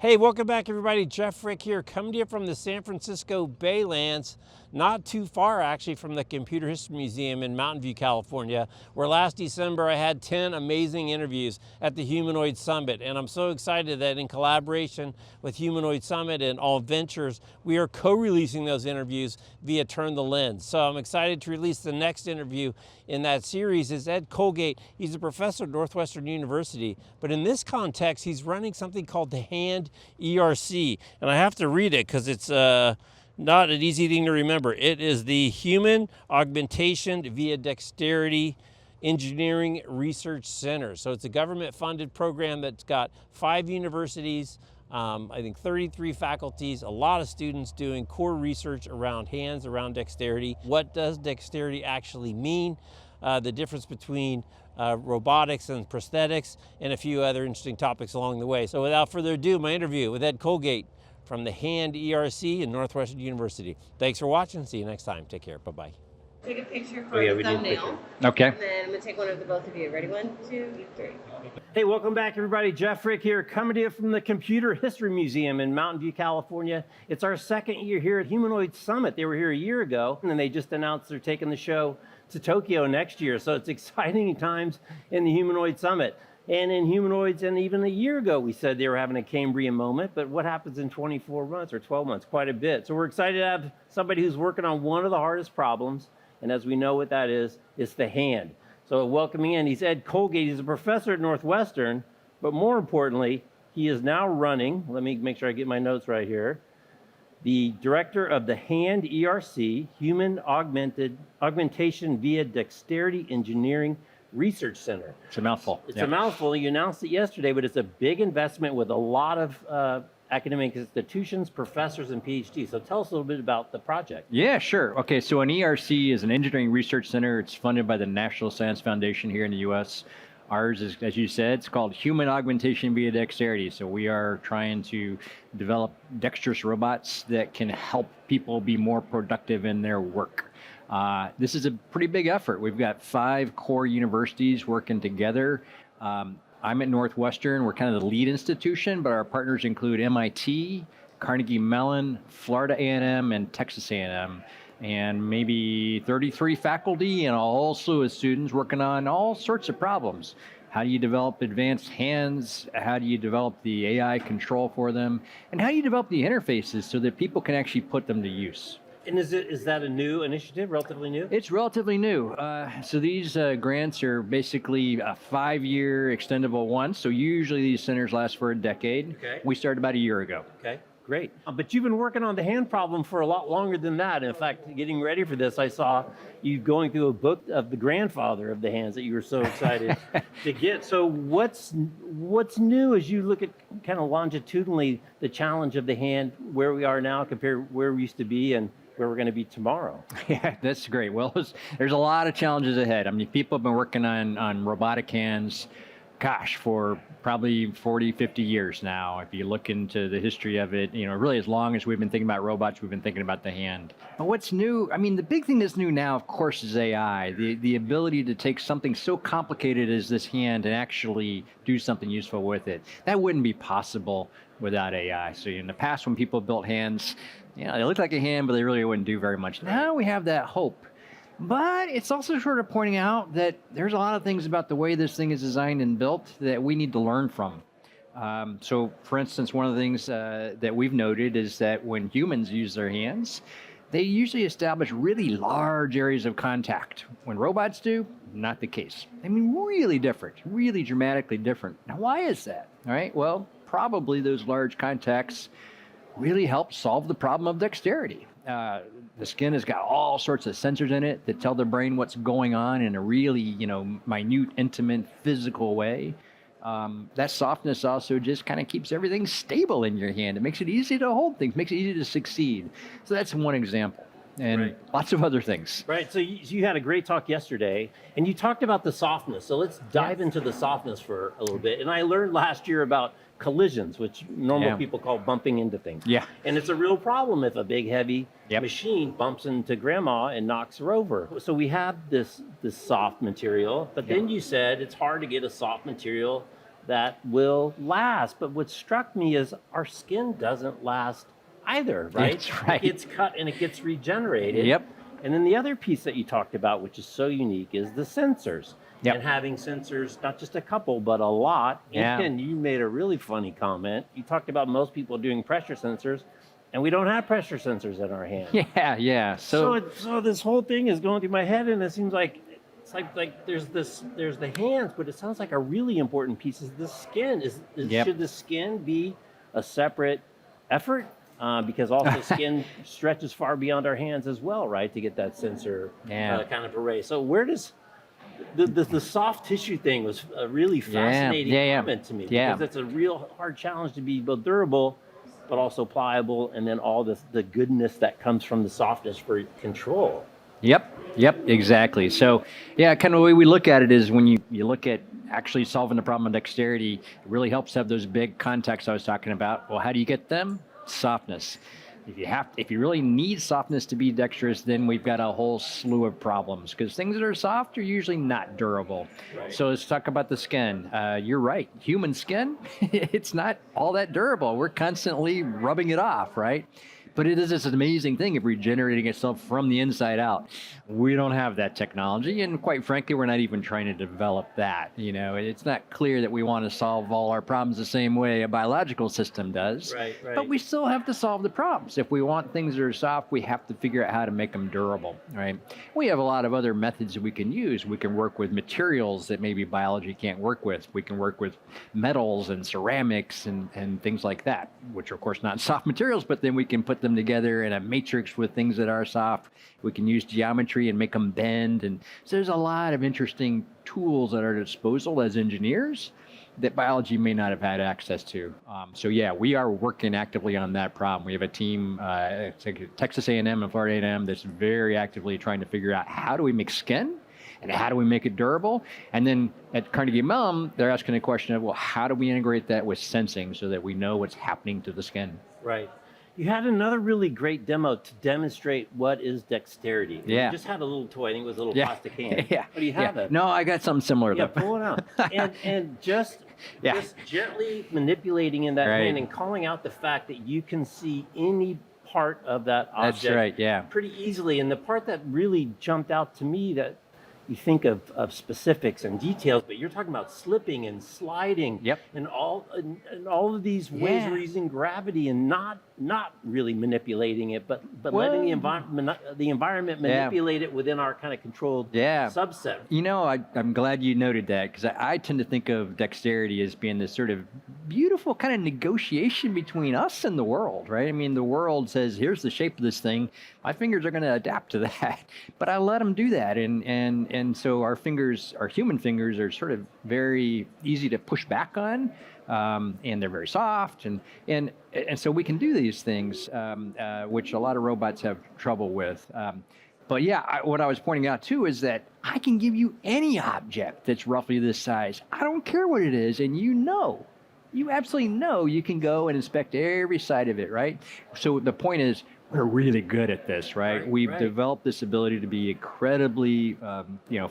Hey, welcome back everybody. Jeff Frick here, coming to you from the San Francisco Baylands, not too far actually from the Computer History Museum in Mountain View, California, where last December I had 10 amazing interviews at the Humanoids Summit. And I'm so excited that in collaboration with Humanoids Summit and All Ventures, we are co-releasing those interviews via Turn the Lens. So I'm excited to release the next interview in that series is Ed Colgate. He's a professor at Northwestern University, but in this context, he's running something called the HAND ERC. And I have to read it because it's not an easy thing to remember. It is the Human Augmentation via Dexterity Engineering Research Center. So it's a government-funded program that's got 5 universities, I think 33 faculties, a lot of students doing core research around hands, around dexterity. What does dexterity actually mean? The difference between robotics and prosthetics, and a few other interesting topics along the way. So without further ado, my interview with Ed Colgate from the HAND ERC in Northwestern University. Thanks for watching. See you next time. Take care. Bye-bye. Take a picture for the thumbnail. Okay. And then I'm going to take one of the both of you. Ready? 1, 2, 3. Hey, welcome back everybody. Jeff Frick here, coming to you from the Computer History Museum in Mountain View, California. It's our second year here at Humanoids Summit. They were here a year ago, and they just announced they're taking the show to Tokyo next year. So it's exciting times in the Humanoid Summit. And in Humanoids, and even a year ago, we said they were having a Cambrian moment, but what happens in 24 months or 12 months? Quite a bit. So we're excited to have somebody who's working on one of the hardest problems, and as we know what that is, it's the hand. So welcoming in, he's Ed Colgate. He's a professor at Northwestern, but more importantly, he is now running, let me make sure I get my notes right here, the director of the HAND ERC, Human Augmentation via Dexterity Engineering Research Center. It's a mouthful. It's a mouthful. You announced it yesterday, but it's a big investment with a lot of academic institutions, professors, and PhDs. So tell us a little bit about the project. Yeah, sure. Okay, so an ERC is an engineering research center. It's funded by the National Science Foundation here in the U.S. Ours is, as you said, it's called Human Augmentation via Dexterity. So we are trying to develop dexterous robots that can help people be more productive in their work. This is a pretty big effort. We've got 5 core universities working together. I'm at Northwestern. We're kind of the lead institution, but our partners include MIT, Carnegie Mellon, Florida A&M, and Texas A&M, and maybe 33 faculty and also as students working on all sorts of problems. How do you develop advanced hands? How do you develop the AI control for them? And how do you develop the interfaces so that people can actually put them to use? And is that a new initiative, relatively new? It's relatively new. So these grants are basically a 5-year extendable one. So usually these centers last for a decade. Okay. We started about a year ago. Okay, great. But you've been working on the hand problem for a lot longer than that. In fact, getting ready for this, I saw you going through a book of the grandfather of the hands that you were so excited to get. So what's new as you look at kind of longitudinally the challenge of the hand, where we are now compared to where we used to be and where we're going to be tomorrow? Yeah, that's great. Well, there's a lot of challenges ahead. I mean, people have been working on robotic hands, gosh, for probably 40, 50 years now. If you look into the history of it, you know, really as long as we've been thinking about robots, we've been thinking about the hand. But what's new, I mean, the big thing that's new now, of course, is AI. The ability to take something so complicated as this hand and actually do something useful with it. That wouldn't be possible without AI. So in the past, when people built hands, you know, they looked like a hand, but they really wouldn't do very much. Now we have that hope. But it's also sort of pointing out that there's a lot of things about the way this thing is designed and built that we need to learn from. So, for instance, one of the things that we've noted is that when humans use their hands, they usually establish really large areas of contact. When robots do, not the case. I mean, really different, really dramatically different. Now, why is that? All right, well, probably those large contacts really help solve the problem of dexterity. The skin has got all sorts of sensors in it that tell the brain what's going on in a really, you know, minute, intimate, physical way. That softness also just kind of keeps everything stable in your hand. It makes it easy to hold things, makes it easy to succeed. So that's one example. And lots of other things. Right, so you had a great talk yesterday, and you talked about the softness. So let's dive into the softness for a little bit. And I learned last year about collisions, which normal people call bumping into things. Yeah. And it's a real problem if a big, heavy machine bumps into grandma and knocks her over. So we have this soft material, but then you said it's hard to get a soft material that will last. But what struck me is our skin doesn't last either, right? That's right. It gets cut and it gets regenerated. Yep. And then the other piece that you talked about, which is so unique, is the sensors. Yep. And having sensors, not just a couple, but a lot. Yeah. And you made a really funny comment. You talked about most people doing pressure sensors, and we don't have pressure sensors in our hand. Yeah. So this whole thing is going through my head, and it seems like it's like there's the hands, but it sounds like a really important piece is the skin. Yep. Should the skin be a separate effort? Because also skin stretches far beyond our hands as well, right? To get that sensor kind of array. So where does the soft tissue thing was a really fascinating comment to me, because it's a real hard challenge to be both durable, but also pliable, and then all the goodness that comes from the softness for control. Yep, exactly. So, kind of the way we look at it is when you look at actually solving the problem of dexterity, it really helps to have those big contacts I was talking about. Well, how do you get them? Softness. If you really need softness to be dexterous, then we've got a whole slew of problems, because things that are soft are usually not durable. Right. So let's talk about the skin. You're right. Human skin, it's not all that durable. We're constantly rubbing it off, right? But it is this amazing thing of regenerating itself from the inside out. We don't have that technology, and quite frankly, we're not even trying to develop that. It's not clear that we want to solve all our problems the same way a biological system does. Right. But we still have to solve the problems. If we want things that are soft, we have to figure out how to make them durable, right? We have a lot of other methods that we can use. We can work with materials that maybe biology can't work with. We can work with metals and ceramics and things like that, which are of course not soft materials, but then we can put them together in a matrix with things that are soft. We can use geometry and make them bend. And so there's a lot of interesting tools at our disposal as engineers that biology may not have had access to. We are working actively on that problem. We have a team, it's like Texas A&M and Florida A&M, that's very actively trying to figure out how do we make skin and how do we make it durable? And then at Carnegie Mellon, they're asking the question of, well, how do we integrate that with sensing so that we know what's happening to the skin? Right. You had another really great demo to demonstrate what is dexterity. Yeah. You just had a little toy. I think it was a little plastic hand. Yeah. But you have it. No, I got something similar. Yeah, pull it out. and just gently manipulating in that hand and calling out the fact that you can see any part of that object. That's right, yeah. Pretty easily. And the part that really jumped out to me, that you think of specifics and details, but you're talking about slipping and sliding and all of these ways we're using gravity and not really manipulating it, but letting the environment manipulate it within our kind of controlled subset. I'm glad you noted that, because I tend to think of dexterity as being this sort of beautiful kind of negotiation between us and the world, right? I mean, the world says, here's the shape of this thing. My fingers are going to adapt to that, but I let them do that. And so our human fingers are sort of very easy to push back on. And they're very soft, and so we can do these things, which a lot of robots have trouble with. But what I was pointing out too is that I can give you any object that's roughly this size. I don't care what it is, and you absolutely know you can go and inspect every side of it, right? So the point is, we're really good at this, right? We've developed this ability to be incredibly,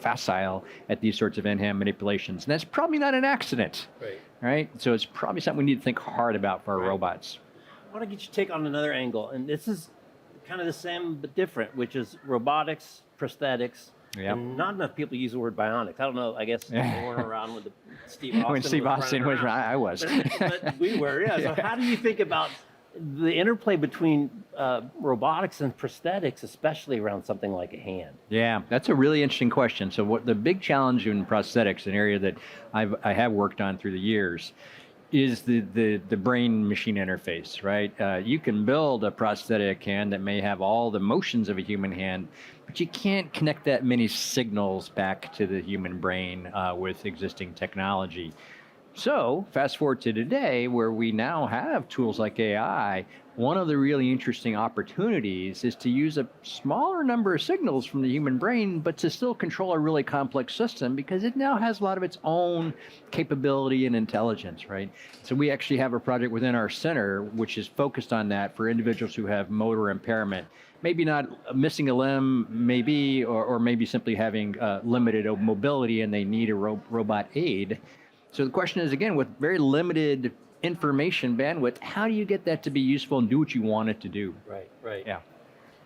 facile at these sorts of in-hand manipulations, and that's probably not an accident, right? So it's probably something we need to think hard about for our robots. I want to get your take on another angle, and this is kind of the same but different, which is robotics, prosthetics. And not enough people use the word bionics. I don't know. I guess they weren't around when Steve Austin when Steve Austin was around. I was. But we were, So how do you think about the interplay between robotics and prosthetics, especially around something like a hand? Yeah, that's a really interesting question. So what the big challenge in prosthetics, an area that I have worked on through the years, is the brain-machine interface, right? You can build a prosthetic hand that may have all the motions of a human hand, but you can't connect that many signals back to the human brain with existing technology. So fast forward to today, where we now have tools like AI, one of the really interesting opportunities is to use a smaller number of signals from the human brain, but to still control a really complex system, because it now has a lot of its own capability and intelligence, right? So we actually have a project within our center which is focused on that for individuals who have motor impairment. Maybe not missing a limb, maybe, or maybe simply having limited mobility and they need a robot aid. So the question is, again, with very limited information bandwidth, how do you get that to be useful and do what you want it to do? Right. Yeah.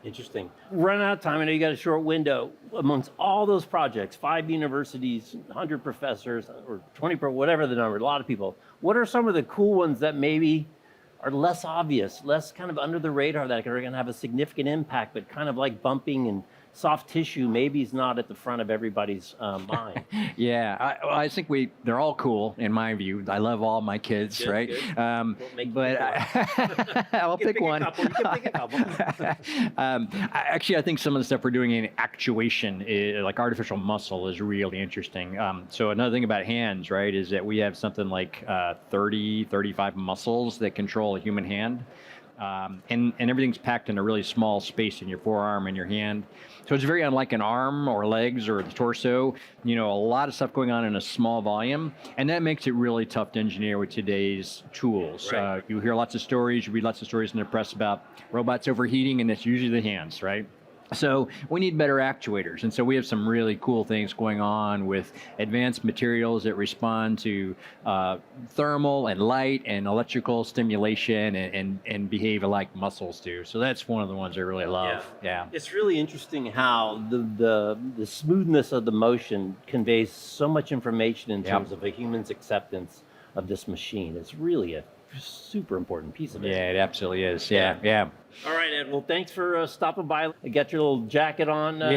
Interesting. Running out of time. I know you got a short window. Amongst all those projects, 5 universities, 100 professors, or 20, whatever the number, a lot of people. What are some of the cool ones that maybe are less obvious, less kind of under the radar, that are going to have a significant impact, but kind of like bumping and soft tissue maybe is not at the front of everybody's mind? Yeah, I think they're all cool in my view. I love all my kids, Good, right? good. But I'll pick one. You can pick a couple. Actually, I think some of the stuff we're doing in actuation, like artificial muscle, is really interesting. So another thing about hands, right, is that we have something like 30, 35 muscles that control a human hand. And everything's packed in a really small space in your forearm and your hand. So it's very unlike an arm or legs or the torso, a lot of stuff going on in a small volume. And that makes it really tough to engineer with today's tools. Right. You hear lots of stories, you read lots of stories in the press about robots overheating, and it's usually the hands, right? So we need better actuators. And so we have some really cool things going on with advanced materials that respond to thermal and light and electrical stimulation and behave like muscles do. So that's one of the ones I really love. Yeah. It's really interesting how the smoothness of the motion conveys so much information in terms of a human's acceptance of this machine. It's really a super important piece of it. Yeah, it absolutely is. Yeah. All right, Ed. Well, thanks for stopping by. Get your little jacket on. All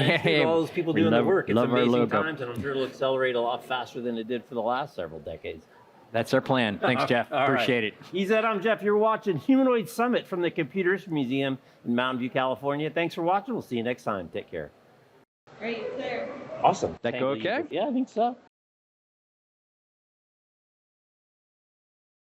those people We doing the love- work. It's love our amazing logo. times, and I'm sure it'll accelerate a lot faster than it did for the last several decades. That's our plan. Thanks, Jeff. All right. Appreciate it. He's Ed. I'm Jeff. You're watching Humanoids Summit from the Computer History Museum in Mountain View, California. Thanks for watching. We'll see you next time. Take care. Are you clear? Awesome. That go okay? Yeah, I think so.